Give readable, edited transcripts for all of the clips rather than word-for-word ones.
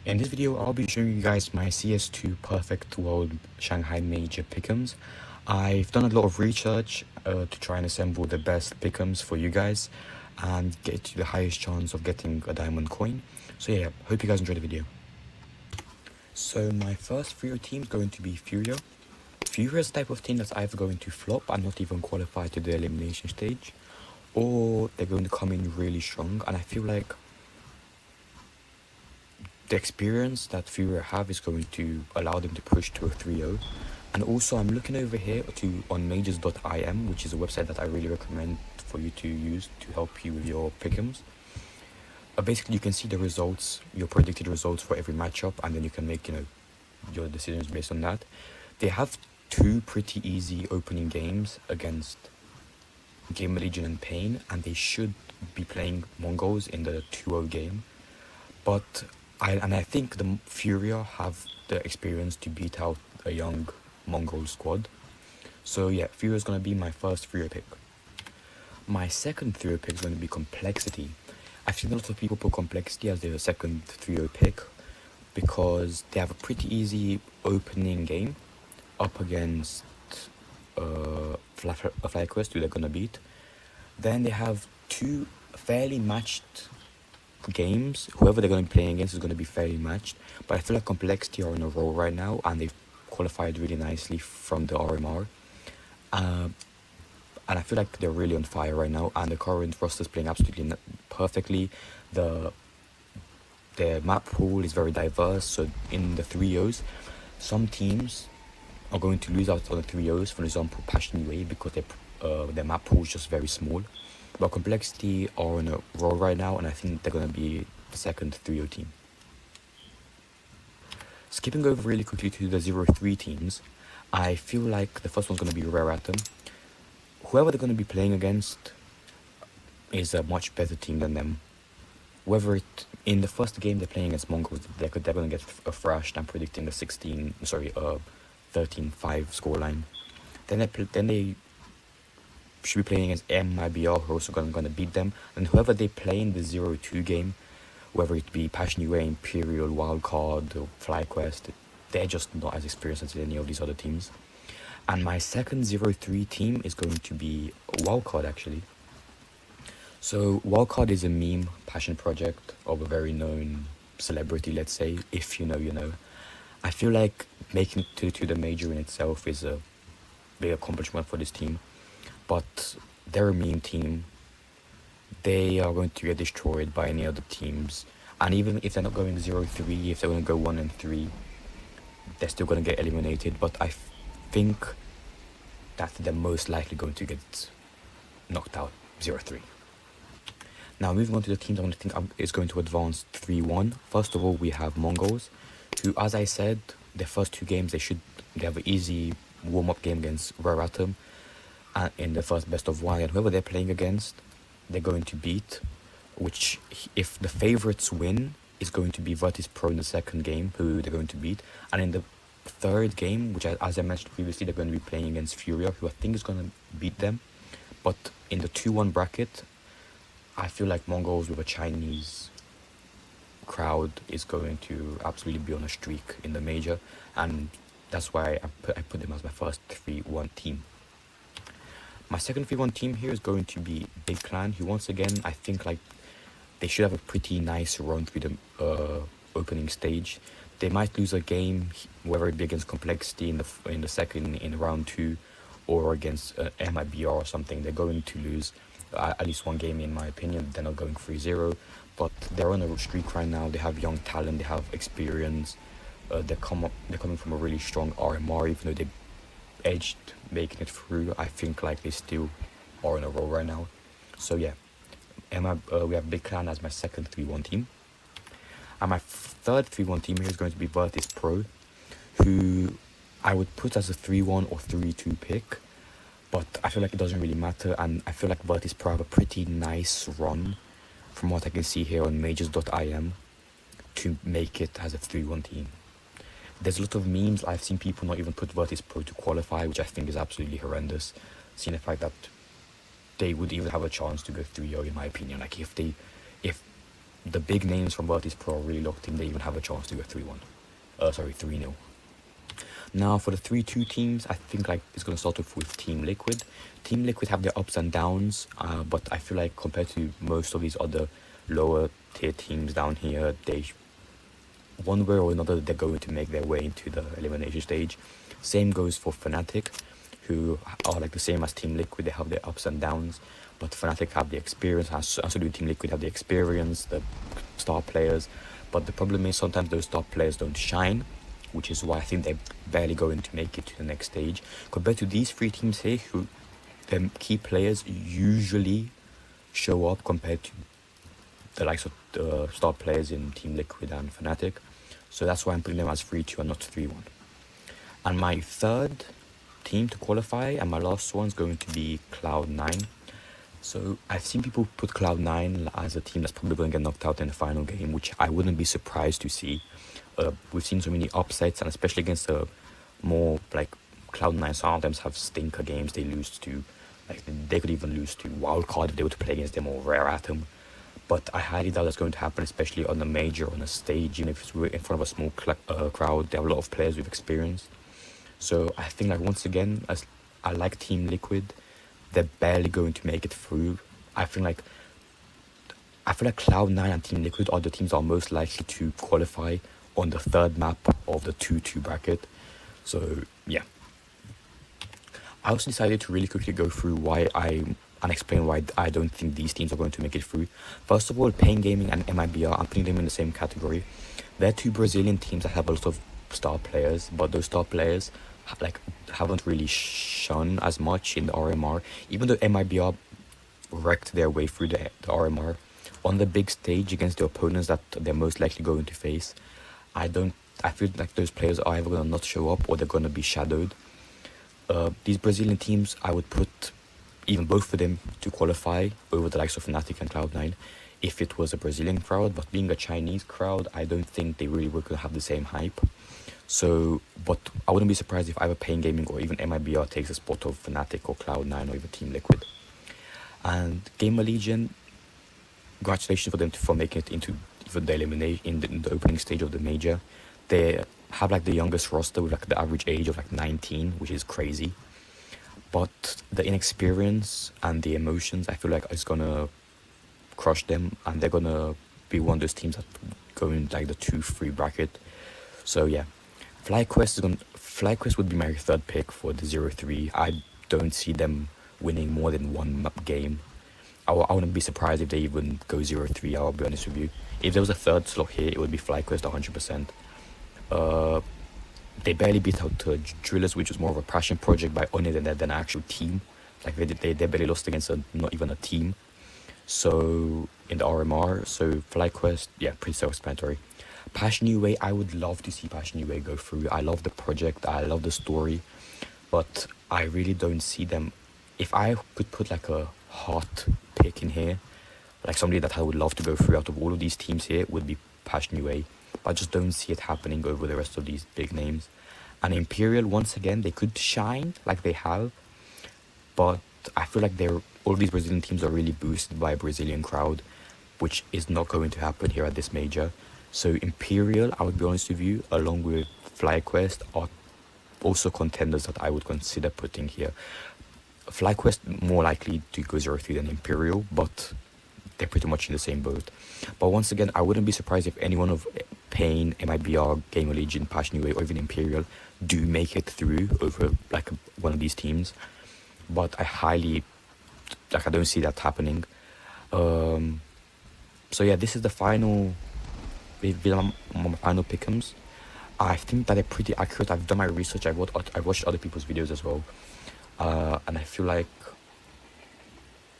In this video, I'll be showing you guys my CS2 Perfect World Shanghai Major pick'ems. I've done a lot of research to try and assemble the best pick'ems for you guys and get you the highest chance of getting a diamond coin. So yeah, hope you guys enjoy the video. So my first Furio team is going to be Furio. Furio is the type of team that's either going to flop and not even qualify to the elimination stage, or they're going to come in really strong, and I feel like the experience that Furio have is going to allow them to push to a 3-0. And also I'm looking over here on majors.im, which is a website that I really recommend for you to use to help you with your pick'ems. Basically, you can see the results, your predicted results for every matchup, and then you can make your decisions based on that. They have two pretty easy opening games against Game Legion and Pain, and they should be playing Mongols in the 2-0 game. But I think the Furia have the experience to beat out a young Mongol squad. So yeah, Furia is going to be my first Furia pick. My second Furia pick is going to be Complexity. I've seen a lot of people put Complexity as their second Furia pick because they have a pretty easy opening game up against FlyQuest, who they're going to beat. Then they have two fairly matched games. Whoever they're going to be playing against is going to be fairly matched, but I feel like Complexity are in a roll right now and they've qualified really nicely from the RMR, and I feel like they're really on fire right now, and the current roster is playing absolutely perfectly. Their map pool is very diverse, so in the 3-0s some teams are going to lose out on the 3-0s, for example Passion UA, because their map pool is just very small. But Complexity are on a roll right now, and I think they're going to be the second 3-0 team. Skipping over really quickly to the 0-3 teams, I feel like the first one's going to be Rare Atom. Whoever they're going to be playing against is a much better team than them. Whether in the first game they're playing against Mongols, they're going to get thrashed. I'm predicting a 13-5 scoreline. Then they should be playing against Mibr, who are also going to beat them. And whoever they play in the 0-2 game, whether it be Passion UA, Imperial, Wildcard, or FlyQuest, they're just not as experienced as any of these other teams. And my second 0-3 team is going to be Wildcard, actually. So Wildcard is a meme passion project of a very known celebrity, let's say. If you know, you know. I feel like making it to the major in itself is a big accomplishment for this team. But they're a meme team. They are going to get destroyed by any other teams. And even if they're not going 0-3, if they're going to go 1-3, they're still going to get eliminated. But I think that they're most likely going to get knocked out 0-3. Now moving on to the teams I think is going to advance 3-1. First of all, we have Mongols, who, as I said, their first two games they have an easy warm-up game against Rare Atom in the first best of 1, and whoever they're playing against, they're going to beat, which, if the favorites win, is going to be Virtus Pro in the second game, who they're going to beat. And in the third game, which, as I mentioned previously, they're going to be playing against Furia, who I think is going to beat them. But in the 2-1 bracket, I feel like Mongols with a Chinese crowd is going to absolutely be on a streak in the major, and that's why I put them as my first 3-1 team. My second 3-1 team here is going to be Big Clan, who, once again, I think like they should have a pretty nice run through the opening stage. They might lose a game, whether it be against Complexity in the second in round 2, or against Mibr or something. They're going to lose at least one game, in my opinion. They're not going 3-0, but they're on a streak right now. They have young talent, they have experience. They're coming from a really strong RMR, even though they edged making it through. I think like they still are in a row right now. So yeah, we have Big Clan as my second 3-1 team. And my third 3-1 team here is going to be Virtus Pro, who I would put as a 3-1 or 3-2 pick, but I feel like it doesn't really matter, and I feel like Virtus Pro have a pretty nice run, from what I can see here on majors.im, to make it as a 3-1 team. There's a lot of memes. I've seen people not even put Virtus Pro to qualify, which I think is absolutely horrendous, seeing the fact that they would even have a chance to go 3-0, in my opinion. Like if the big names from Virtus Pro really looked in. They even have a chance to go 3-1. 3-0. Now for the 3-2 teams, I think like it's gonna start off with Team Liquid. Team Liquid have their ups and downs, but I feel like compared to most of these other lower tier teams down here, they one way or another they're going to make their way into the elimination stage. Same goes for Fnatic, who are like the same as Team Liquid. They have their ups and downs, but Fnatic have the experience, and so do Team Liquid have the experience, the star players. But the problem is sometimes those star players don't shine, which is why I think they're barely going to make it to the next stage. Compared to these three teams here, who their key players usually show up compared to the likes of the star players in Team Liquid and Fnatic. So that's why I'm putting them as 3-2 and not 3-1. And my third team to qualify, and my last one's going to be Cloud9. So I've seen people put Cloud9 as a team that's probably going to get knocked out in the final game, which I wouldn't be surprised to see. We've seen so many upsets, and especially against the more like Cloud9, sometimes have stinker games. They lose to, like they could even lose to Wildcard if they were to play against them, or Rare Atom. But I highly doubt that's going to happen, especially on a major, on a stage. Even if it's in front of a small crowd, they have a lot of players with experience. So I think like once again, as I like Team Liquid, they're barely going to make it through. I feel like Cloud9 and Team Liquid are the teams that are most likely to qualify on the third map of the 2-2 bracket. So yeah. I also decided to really quickly go through and explain why I don't think these teams are going to make it through. First of all, Pain Gaming and Mibr, I'm putting them in the same category. They're two Brazilian teams that have a lot of star players, but those star players like haven't really shone as much in the RMR. Even though Mibr wrecked their way through the RMR on the big stage against the opponents that they're most likely going to face, I feel like those players are either going to not show up or they're going to be shadowed. These Brazilian teams, I would put even both of them to qualify over the likes of Fnatic and Cloud9 if it was a Brazilian crowd, but being a Chinese crowd, I don't think they really were going to have the same hype. So, but I wouldn't be surprised if either Pain Gaming or even Mibr takes a spot of Fnatic or Cloud9 or even Team Liquid. And Gamer Legion, congratulations for them for making it into even the elimination in the opening stage of the major. They have like the youngest roster with like the average age of like 19, which is crazy. But the inexperience and the emotions, I feel like it's gonna crush them, and they're gonna be one of those teams that go in like the 2-3 bracket. So yeah, FlyQuest would be my third pick for the 0-3. I don't see them winning more than one game. I wouldn't be surprised if they even go 0-3, I'll be honest with you. If there was a third slot here, it would be FlyQuest 100%. They barely beat out Drillers, which was more of a passion project by Oni than an actual team. Like they barely lost against not even a team. So in the RMR, so FlyQuest, yeah, pretty self-explanatory. Passion UA, I would love to see Passion UA go through. I love the project, I love the story, but I really don't see them. If I could put like a hot pick in here, like somebody that I would love to go through out of all of these teams here, would be Passion UA. But I just don't see it happening over the rest of these big names. And Imperial, once again, they could shine like they have, but I feel like all these Brazilian teams are really boosted by a Brazilian crowd, which is not going to happen here at this major. So Imperial, I would be honest with you, along with FlyQuest, are also contenders that I would consider putting here. FlyQuest more likely to go 0-3 than Imperial, but they're pretty much in the same boat. But once again, I wouldn't be surprised if any one of Pain, Mibr, Gamer Legion, Passion UA, or even Imperial do make it through over like one of these teams. But I don't see that happening. So yeah, this is the final pick'ems. I think that they're pretty accurate. I've done my research. I've watched other people's videos as well, and I feel like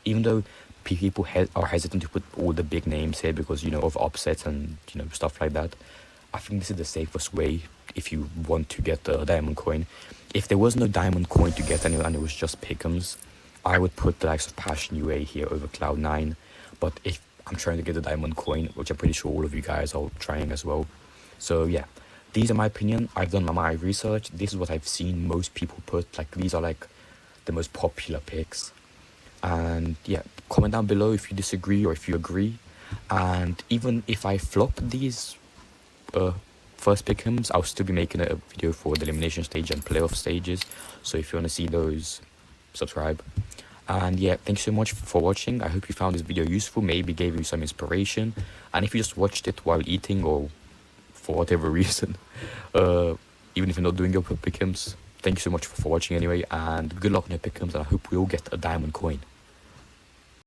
even though people are hesitant to put all the big names here because of upsets and stuff like that, I think this is the safest way if you want to get the diamond coin. If there was no diamond coin to get and it was just pick'ems, I would put the likes of Passion UA here over Cloud9. But if I'm trying to get the diamond coin, which I'm pretty sure all of you guys are trying as well. So yeah, these are my opinion. I've done my research. This is what I've seen most people put. Like these are like the most popular picks. And yeah, comment down below if you disagree or if you agree. And even if I flop these first pick'ems, I'll still be making a video for the elimination stage and playoff stages. So if you want to see those, subscribe. And yeah, thanks so much for watching. I hope you found this video useful, maybe gave you some inspiration. And if you just watched it while eating or for whatever reason, even if you're not doing your pick'ems, thank you so much for watching anyway, and good luck on your pick'ems, and I hope we all get a diamond coin.